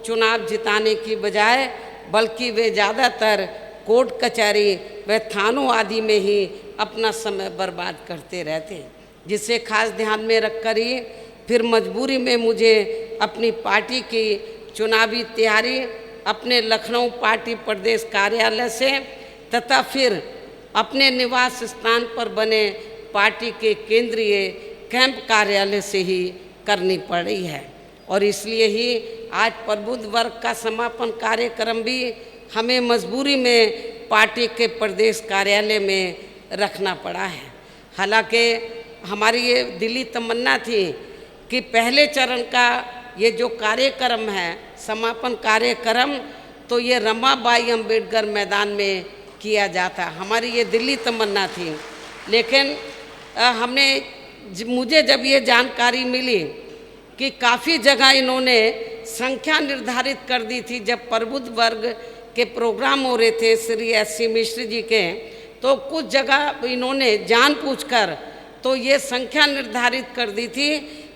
चुनाव जिताने की बजाय बल्कि वे ज़्यादातर कोर्ट कचहरी व थानों आदि में ही अपना समय बर्बाद करते रहते, जिसे खास ध्यान में रखकर ही फिर मजबूरी में मुझे अपनी पार्टी की चुनावी तैयारी अपने लखनऊ पार्टी प्रदेश कार्यालय से तथा फिर अपने निवास स्थान पर बने पार्टी के केंद्रीय कैंप कार्यालय से ही करनी पड़ी है। और इसलिए ही आज प्रबुद्ध वर्ग का समापन कार्यक्रम भी हमें मजबूरी में पार्टी के प्रदेश कार्यालय में रखना पड़ा है। हालांकि हमारी ये दिली तमन्ना थी कि पहले चरण का ये जो कार्यक्रम है, समापन कार्यक्रम, तो ये रमाबाई अंबेडकर मैदान में किया जाता, हमारी ये दिली तमन्ना थी। लेकिन मुझे जब ये जानकारी मिली कि काफ़ी जगह इन्होंने संख्या निर्धारित कर दी थी, जब प्रबुद्ध वर्ग के प्रोग्राम हो रहे थे श्री SC मिश्र जी के, तो कुछ जगह इन्होंने जानबूझकर तो ये संख्या निर्धारित कर दी थी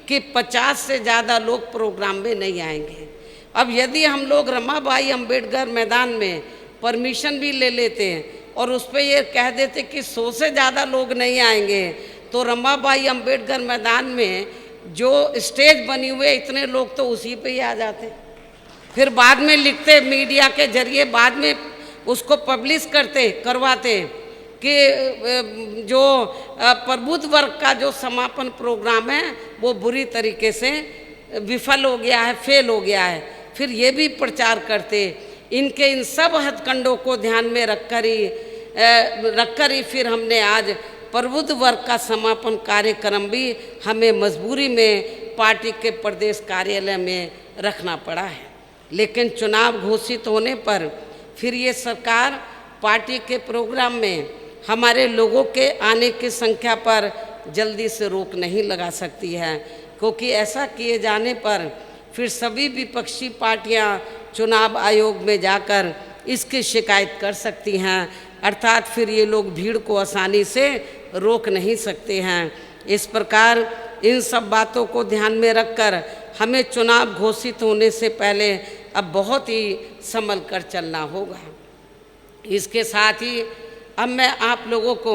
कि 50 से ज़्यादा लोग प्रोग्राम में नहीं आएंगे। अब यदि हम लोग रमाबाई अंबेडकर मैदान में परमिशन भी ले लेते और उस पर ये कह देते कि 100 से ज़्यादा लोग नहीं आएंगे, तो रमाबाई अंबेडकर मैदान में जो स्टेज बनी हुई है इतने लोग तो उसी पे ही आ जाते, फिर बाद में लिखते मीडिया के जरिए, बाद में उसको पब्लिश करवाते कि जो प्रबुद्ध वर्ग का जो समापन प्रोग्राम है वो बुरी तरीके से विफल हो गया है, फेल हो गया है। फिर ये भी प्रचार करते। इनके इन सब हथकंडों को ध्यान में रखकर ही फिर हमने आज प्रबुद्ध वर्ग का समापन कार्यक्रम भी हमें मजबूरी में पार्टी के प्रदेश कार्यालय में रखना पड़ा है। लेकिन चुनाव घोषित होने पर फिर ये सरकार पार्टी के प्रोग्राम में हमारे लोगों के आने की संख्या पर जल्दी से रोक नहीं लगा सकती है, क्योंकि ऐसा किए जाने पर फिर सभी विपक्षी पार्टियां चुनाव आयोग में जाकर इसकी शिकायत कर सकती हैं, अर्थात फिर ये लोग भीड़ को आसानी से रोक नहीं सकते हैं। इस प्रकार इन सब बातों को ध्यान में रखकर हमें चुनाव घोषित होने से पहले अब बहुत ही संभल कर चलना होगा। इसके साथ ही अब मैं आप लोगों को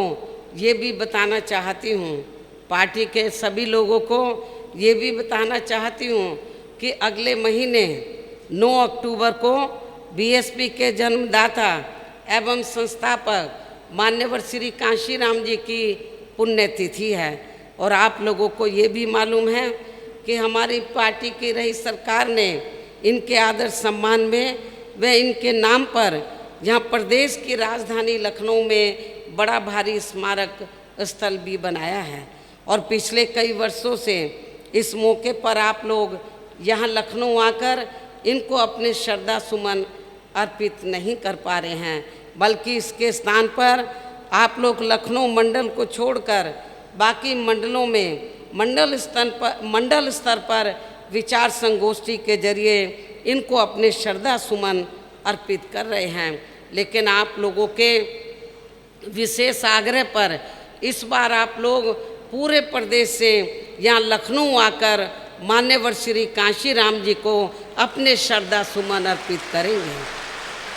ये भी बताना चाहती हूँ, पार्टी के सभी लोगों को ये भी बताना चाहती हूँ कि अगले महीने 9 अक्टूबर को BSP के जन्मदाता एवं संस्थापक मान्यवर श्री कांशीराम जी की पुण्यतिथि है। और आप लोगों को ये भी मालूम है कि हमारी पार्टी की रही सरकार ने इनके आदर सम्मान में व इनके नाम पर यहाँ प्रदेश की राजधानी लखनऊ में बड़ा भारी स्मारक स्थल भी बनाया है। और पिछले कई वर्षों से इस मौके पर आप लोग यहाँ लखनऊ आकर इनको अपने श्रद्धा सुमन अर्पित नहीं कर पा रहे हैं, बल्कि इसके स्थान पर आप लोग लखनऊ मंडल को छोड़कर बाकी मंडलों में मंडल स्तर पर विचार संगोष्ठी के जरिए इनको अपने श्रद्धा सुमन अर्पित कर रहे हैं। लेकिन आप लोगों के विशेष आग्रह पर इस बार आप लोग पूरे प्रदेश से यहाँ लखनऊ आकर मान्यवर श्री कांशीराम जी को अपने श्रद्धा सुमन अर्पित करेंगे।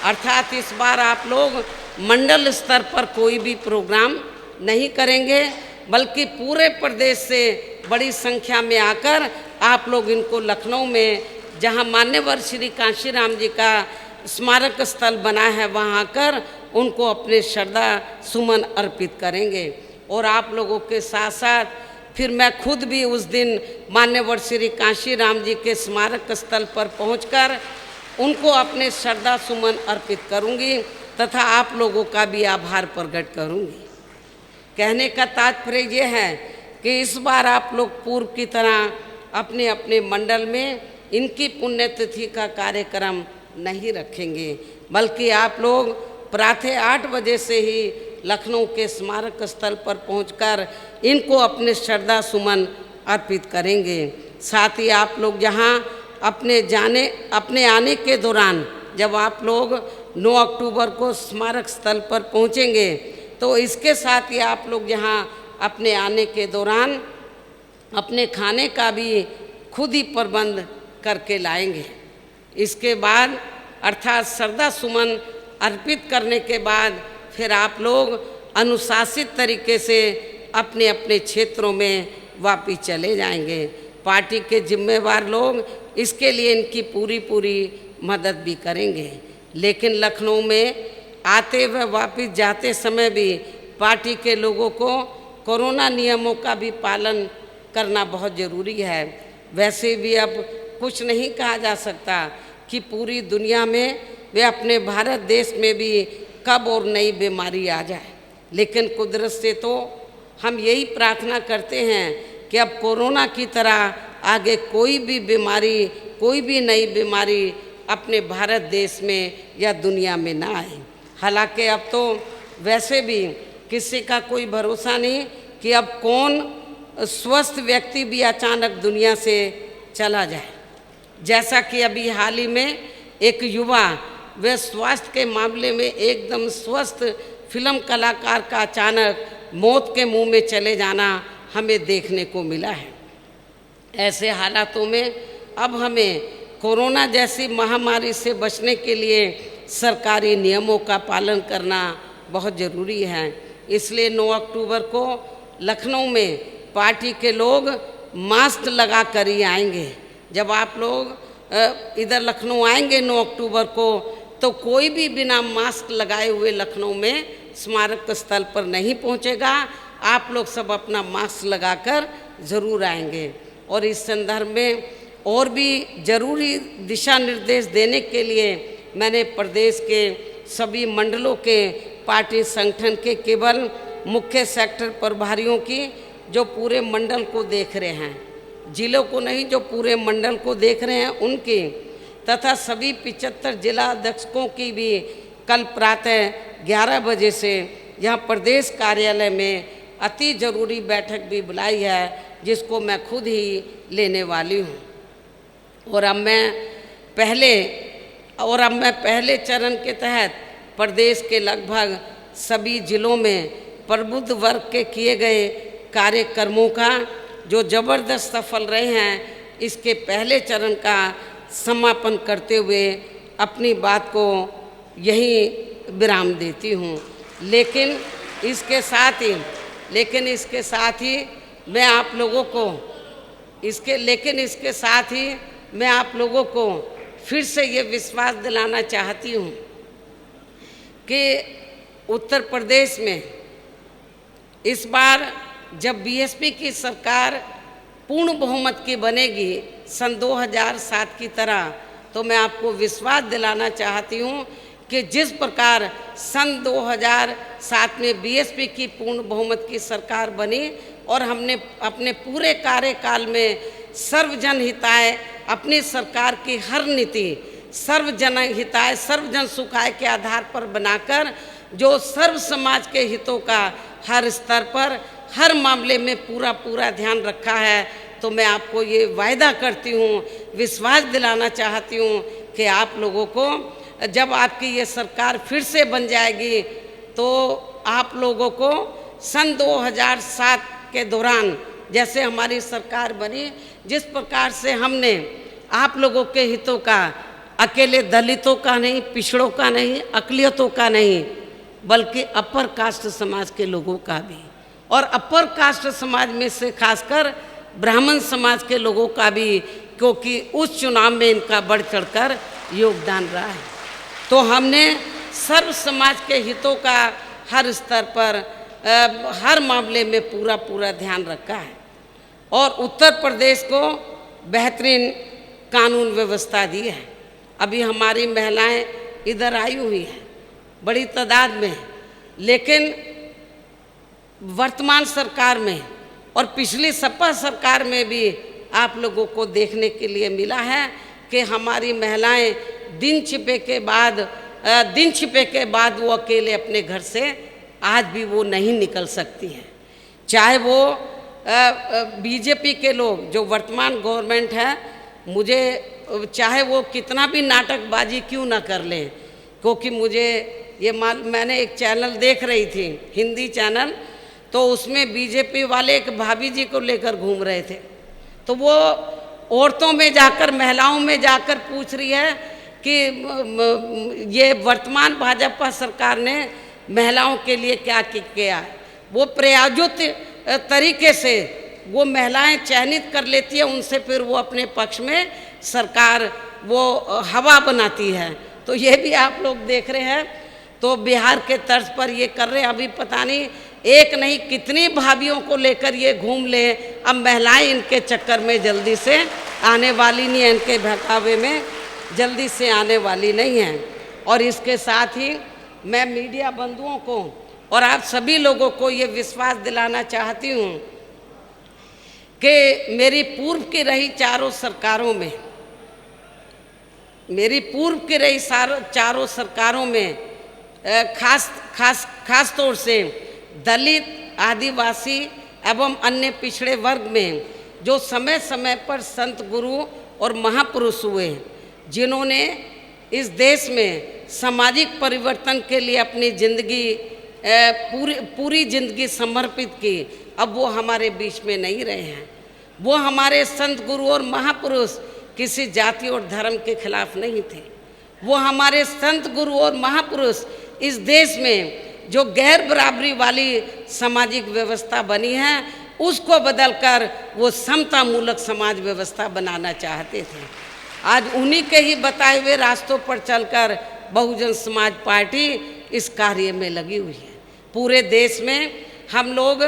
अर्थात इस बार आप लोग मंडल स्तर पर कोई भी प्रोग्राम नहीं करेंगे, बल्कि पूरे प्रदेश से बड़ी संख्या में आकर आप लोग इनको लखनऊ में जहां मान्यवर श्री कांशीराम जी का स्मारक स्थल बना है वहां आकर उनको अपने श्रद्धा सुमन अर्पित करेंगे। और आप लोगों के साथ साथ फिर मैं खुद भी उस दिन मान्यवर श्री कांशीराम जी के स्मारक स्थल पर पहुंचकर उनको अपने श्रद्धा सुमन अर्पित करूंगी तथा आप लोगों का भी आभार प्रकट करूंगी। कहने का तात्पर्य ये है कि इस बार आप लोग पूर्व की तरह अपने अपने मंडल में इनकी पुण्यतिथि का कार्यक्रम नहीं रखेंगे, बल्कि आप लोग प्रातः 8 बजे से ही लखनऊ के स्मारक स्थल पर पहुंचकर इनको अपने श्रद्धा सुमन अर्पित करेंगे। साथ ही आप लोग यहाँ अपने आने के दौरान जब आप लोग 9 अक्टूबर को स्मारक स्थल पर पहुँचेंगे तो इसके साथ ही आप लोग यहाँ अपने आने के दौरान अपने खाने का भी खुद ही प्रबंध करके लाएंगे। इसके बाद अर्थात श्रद्धा सुमन अर्पित करने के बाद फिर आप लोग अनुशासित तरीके से अपने अपने क्षेत्रों में वापिस चले जाएंगे। पार्टी के जिम्मेवार लोग इसके लिए इनकी पूरी मदद भी करेंगे। लेकिन लखनऊ में आते व वापिस जाते समय भी पार्टी के लोगों को कोरोना नियमों का भी पालन करना बहुत ज़रूरी है। वैसे भी अब कुछ नहीं कहा जा सकता कि पूरी दुनिया में वे अपने भारत देश में भी कब और नई बीमारी आ जाए, लेकिन कुदरत से तो हम यही प्रार्थना करते हैं कि अब कोरोना की तरह आगे कोई भी बीमारी, कोई भी नई बीमारी अपने भारत देश में या दुनिया में ना आए। हालांकि अब तो वैसे भी किसी का कोई भरोसा नहीं कि अब कौन स्वस्थ व्यक्ति भी अचानक दुनिया से चला जाए। जैसा कि अभी हाल ही में एक युवा व स्वास्थ्य के मामले में एकदम स्वस्थ फिल्म कलाकार का अचानक मौत के मुंह में चले जाना हमें देखने को मिला है। ऐसे हालातों में अब हमें कोरोना जैसी महामारी से बचने के लिए सरकारी नियमों का पालन करना बहुत ज़रूरी है। इसलिए 9 अक्टूबर को लखनऊ में पार्टी के लोग मास्क लगा कर ही आएंगे। जब आप लोग इधर लखनऊ आएंगे 9 अक्टूबर को तो कोई भी बिना मास्क लगाए हुए लखनऊ में स्मारक स्थल पर नहीं पहुंचेगा। आप लोग सब अपना मास्क लगाकर ज़रूर आएंगे। और इस संदर्भ में और भी ज़रूरी दिशा निर्देश देने के लिए मैंने प्रदेश के सभी मंडलों के पार्टी संगठन के केवल मुख्य सेक्टर प्रभारियों की, जो पूरे मंडल को देख रहे हैं, जिलों को नहीं, जो पूरे मंडल को देख रहे हैं उनकी, तथा सभी 75 जिला अध्यक्षों की भी कल प्रातः 11 बजे से यहाँ प्रदेश कार्यालय में अति ज़रूरी बैठक भी बुलाई है, जिसको मैं खुद ही लेने वाली हूँ। और अब मैं पहले चरण के तहत प्रदेश के लगभग सभी जिलों में प्रबुद्ध वर्ग के किए गए कार्यक्रमों का जो ज़बरदस्त सफल रहे हैं, इसके पहले चरण का समापन करते हुए अपनी बात को यही विराम देती हूँ। लेकिन इसके साथ ही मैं आप लोगों को फिर से ये विश्वास दिलाना चाहती हूँ कि उत्तर प्रदेश में इस बार जब बीएसपी की सरकार पूर्ण बहुमत की बनेगी सन 2007 की तरह, तो मैं आपको विश्वास दिलाना चाहती हूँ कि जिस प्रकार सन 2007 में बीएसपी की पूर्ण बहुमत की सरकार बनी और हमने अपने पूरे कार्यकाल में सर्वजन हिताय अपनी सरकार की हर नीति सर्वजन हिताय सर्वजन सुखाय के आधार पर बनाकर जो सर्व समाज के हितों का हर स्तर पर हर मामले में पूरा ध्यान रखा है, तो मैं आपको ये वायदा करती हूँ, विश्वास दिलाना चाहती हूँ कि आप लोगों को जब आपकी ये सरकार फिर से बन जाएगी तो आप लोगों को सन 2007 के दौरान जैसे हमारी सरकार बनी, जिस प्रकार से हमने आप लोगों के हितों का, अकेले दलितों का नहीं, पिछड़ों का नहीं, अक़लियतों का नहीं, बल्कि अपर कास्ट समाज के लोगों का भी, और अपर कास्ट समाज में से खासकर ब्राह्मण समाज के लोगों का भी, क्योंकि उस चुनाव में इनका बढ़ चढ़कर योगदान रहा है। तो हमने सर्व समाज के हितों का हर स्तर पर हर मामले में पूरा ध्यान रखा है और उत्तर प्रदेश को बेहतरीन कानून व्यवस्था दी है। अभी हमारी महिलाएं इधर आई हुई हैं बड़ी तादाद में, लेकिन वर्तमान सरकार में और पिछली सपा सरकार में भी आप लोगों को देखने के लिए मिला है कि हमारी महिलाएं दिन छिपे के बाद वो अकेले अपने घर से आज भी वो नहीं निकल सकती हैं। चाहे वो बीजेपी के लोग जो वर्तमान गवर्नमेंट है, मुझे चाहे वो कितना भी नाटकबाजी क्यों ना कर लें, क्योंकि मुझे ये मैंने एक चैनल देख रही थी, हिंदी चैनल, तो उसमें बीजेपी वाले एक भाभी जी को लेकर घूम रहे थे। तो वो औरतों में जाकर, महिलाओं में जाकर पूछ रही है कि ये वर्तमान भाजपा सरकार ने महिलाओं के लिए क्या किया है। वो प्रायोजित तरीके से वो महिलाएं चयनित कर लेती है, उनसे फिर वो अपने पक्ष में सरकार वो हवा बनाती है। तो ये भी आप लोग देख रहे हैं। तो बिहार के तर्ज पर ये कर रहे हैं। अभी पता नहीं एक नहीं कितनी भाभीियों को लेकर ये घूम ले। अब महिलाएं इनके चक्कर में जल्दी से आने वाली नहीं है, इनके बहकावे में जल्दी से आने वाली नहीं है। और इसके साथ ही मैं मीडिया बंधुओं को और आप सभी लोगों को ये विश्वास दिलाना चाहती हूँ कि मेरी पूर्व की रही चारों सरकारों में, चारों सरकारों में खास तौर से दलित, आदिवासी एवं अन्य पिछड़े वर्ग में जो समय समय पर संत गुरु और महापुरुष हुए, जिन्होंने इस देश में सामाजिक परिवर्तन के लिए अपनी जिंदगी पूरी जिंदगी समर्पित की, अब वो हमारे बीच में नहीं रहे हैं। वो हमारे संत गुरु और महापुरुष किसी जाति और धर्म के खिलाफ नहीं थे। वो हमारे संत गुरु और महापुरुष इस देश में जो गैर बराबरी वाली सामाजिक व्यवस्था बनी है, उसको बदलकर वो समतामूलक समाज व्यवस्था बनाना चाहते थे। आज उन्हीं के ही बताए हुए रास्तों पर चलकर बहुजन समाज पार्टी इस कार्य में लगी हुई है। पूरे देश में हम लोग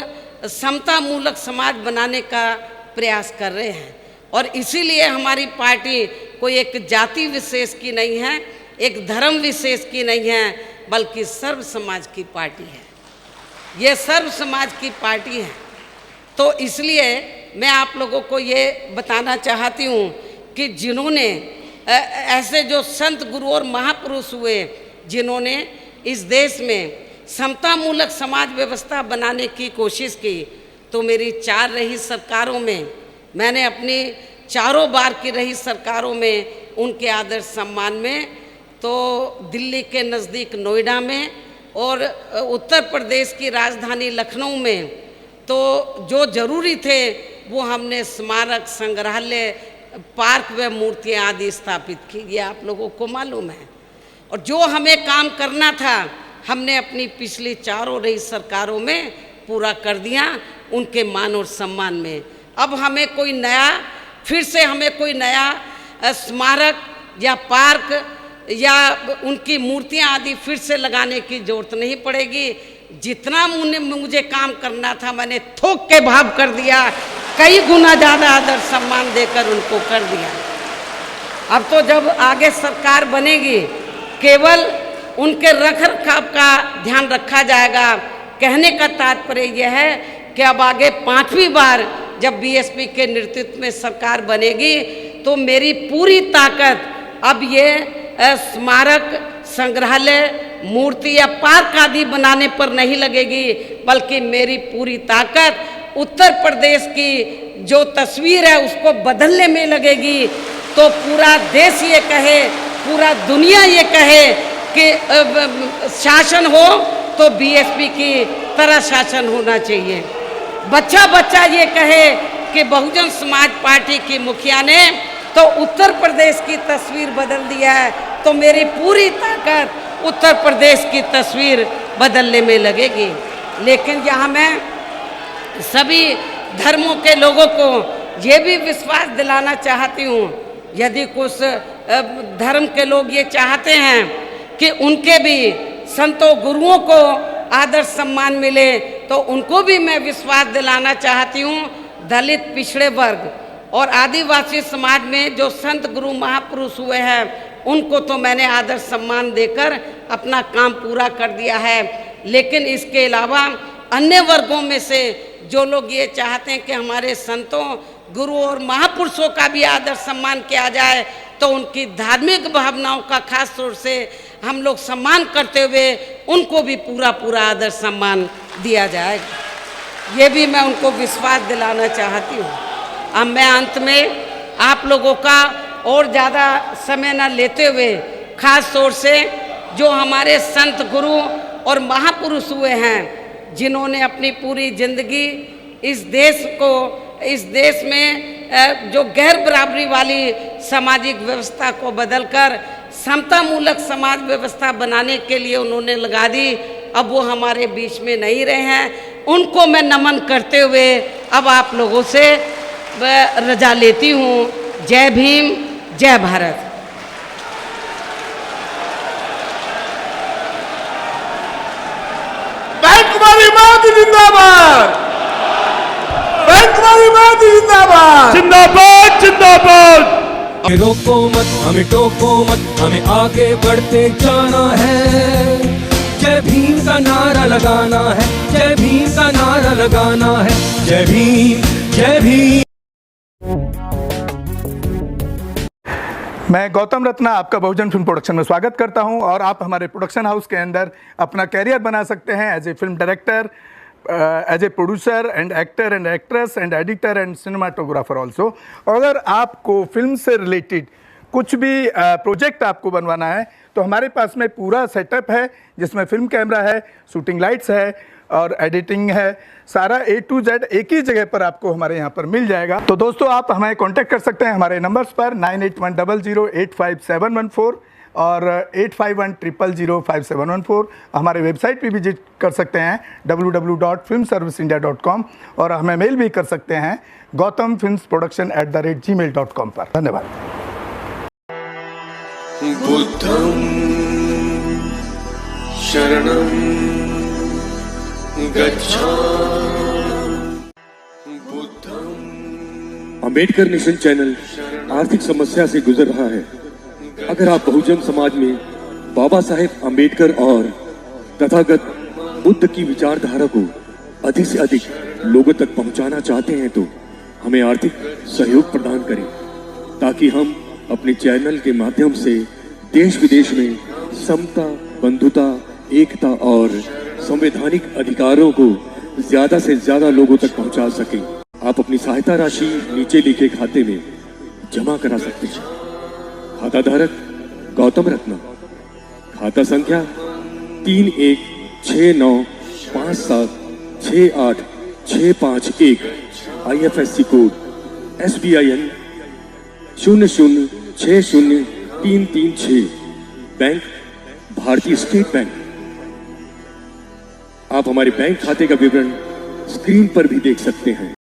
समतामूलक समाज बनाने का प्रयास कर रहे हैं और इसीलिए हमारी पार्टी कोई एक जाति विशेष की नहीं है, एक धर्म विशेष की नहीं है, बल्कि सर्व समाज की पार्टी है। ये सर्व समाज की पार्टी है। तो इसलिए मैं आप लोगों को ये बताना चाहती हूँ कि जिन्होंने ऐसे जो संत गुरु और महापुरुष हुए, जिन्होंने इस देश में समतामूलक समाज व्यवस्था बनाने की कोशिश की, तो मेरी 4 रही सरकारों में मैंने अपनी चारों बार की रही सरकारों में उनके आदर सम्मान में, तो दिल्ली के नज़दीक नोएडा में और उत्तर प्रदेश की राजधानी लखनऊ में तो जो जरूरी थे वो हमने स्मारक, संग्रहालय, पार्क व मूर्तियाँ आदि स्थापित की। ये आप लोगों को मालूम है। और जो हमें काम करना था हमने अपनी पिछली 4 रही सरकारों में पूरा कर दिया, उनके मान और सम्मान में। अब हमें कोई नया, फिर से हमें कोई नया स्मारक या पार्क या उनकी मूर्तियाँ आदि फिर से लगाने की जरूरत नहीं पड़ेगी। जितना मुझे काम करना था मैंने थोक के भाव कर दिया, कई गुना ज़्यादा आदर सम्मान देकर उनको कर दिया। अब तो जब आगे सरकार बनेगी केवल उनके रख रखाव का ध्यान रखा जाएगा। कहने का तात्पर्य यह है कि अब आगे 5वीं बार जब बीएसपी के नेतृत्व में सरकार बनेगी तो मेरी पूरी ताकत अब ये स्मारक, संग्रहालय, मूर्ति या पार्क आदि बनाने पर नहीं लगेगी, बल्कि मेरी पूरी ताकत उत्तर प्रदेश की जो तस्वीर है उसको बदलने में लगेगी। तो पूरा देश ये कहे, पूरा दुनिया ये कहे कि शासन हो तो बीएसपी की तरह शासन होना चाहिए। बच्चा बच्चा ये कहे कि बहुजन समाज पार्टी की मुखिया ने तो उत्तर प्रदेश की तस्वीर बदल दिया है, तो मेरी पूरी ताकत उत्तर प्रदेश की तस्वीर बदलने में लगेगी। लेकिन यहाँ मैं सभी धर्मों के लोगों को ये भी विश्वास दिलाना चाहती हूँ, यदि कुछ धर्म के लोग ये चाहते हैं कि उनके भी संतों गुरुओं को आदर सम्मान मिले, तो उनको भी मैं विश्वास दिलाना चाहती हूँ। दलित, पिछड़े वर्ग और आदिवासी समाज में जो संत गुरु महापुरुष हुए हैं उनको तो मैंने आदर सम्मान देकर अपना काम पूरा कर दिया है। लेकिन इसके अलावा अन्य वर्गों में से जो लोग ये चाहते हैं कि हमारे संतों गुरु और महापुरुषों का भी आदर सम्मान किया जाए, तो उनकी धार्मिक भावनाओं का खास तौर से हम लोग सम्मान करते हुए उनको भी पूरा पूरा आदर सम्मान दिया जाएगा। ये भी मैं उनको विश्वास दिलाना चाहती हूँ। अब मैं अंत में आप लोगों का और ज़्यादा समय न लेते हुए खास तौर से जो हमारे संत गुरु और महापुरुष हुए हैं, जिन्होंने अपनी पूरी जिंदगी इस देश में जो गैर बराबरी वाली सामाजिक व्यवस्था को बदलकर समतामूलक समाज व्यवस्था बनाने के लिए उन्होंने लगा दी, अब वो हमारे बीच में नहीं रहे हैं। उनको मैं नमन करते हुए अब आप लोगों से रजा लेती हूँ। जय भीम, जय भारत। कुमारी माता जिंदाबाद, कुमारी माता जिंदाबाद, जिंदाबाद जिंदाबाद। हमें रोको मत, हमें टोको मत, हमें आगे बढ़ते जाना है। जय भीम का नारा लगाना है, जय भीम का नारा लगाना है। जय भीम, जय भीम। मैं गौतम रत्ना आपका बहुजन फिल्म प्रोडक्शन में स्वागत करता हूं और आप हमारे प्रोडक्शन हाउस के अंदर अपना कैरियर बना सकते हैं as a film director, as a producer and actor and actress and editor and cinematographer also. अगर आपको फिल्म से रिलेटेड कुछ भी प्रोजेक्ट आपको बनवाना है तो हमारे पास में पूरा सेटअप है, जिसमें फिल्म कैमरा है, शूटिंग लाइट्स है और एडिटिंग है। सारा A to Z एक ही जगह पर आपको हमारे यहाँ पर मिल जाएगा। तो दोस्तों आप हमें कांटेक्ट कर सकते हैं हमारे नंबर्स पर 9810085714 और 8510005714। हमारे वेबसाइट पे विजिट कर सकते हैं www.filmserviceindia.com और हमें मेल भी कर सकते हैं gautamfilmsproduction@gmail.com पर। धन्यवाद। बुद्धं शरणं अंबेडकर नेशन चैनल आर्थिक समस्या से गुजर रहा है। अगर आप बहुजन समाज में बाबा साहेब अंबेडकर और तथागत बुद्ध की विचारधारा को अधिक से अधिक लोगों तक पहुंचाना चाहते हैं तो हमें आर्थिक सहयोग प्रदान करें, ताकि हम अपने चैनल के माध्यम से देश विदेश में समता, बंधुता, एकता और संवैधानिक अधिकारों को ज्यादा से ज्यादा लोगों तक पहुंचा सकें। आप अपनी सहायता राशि नीचे लिखे खाते में जमा करा सकते हैं। खाता धारक गौतम रत्ना, खाता संख्या 3169576865 IFSC कोड SBIN 0060336, बैंक भारतीय स्टेट बैंक। आप हमारे बैंक खाते का विवरण स्क्रीन पर भी देख सकते हैं।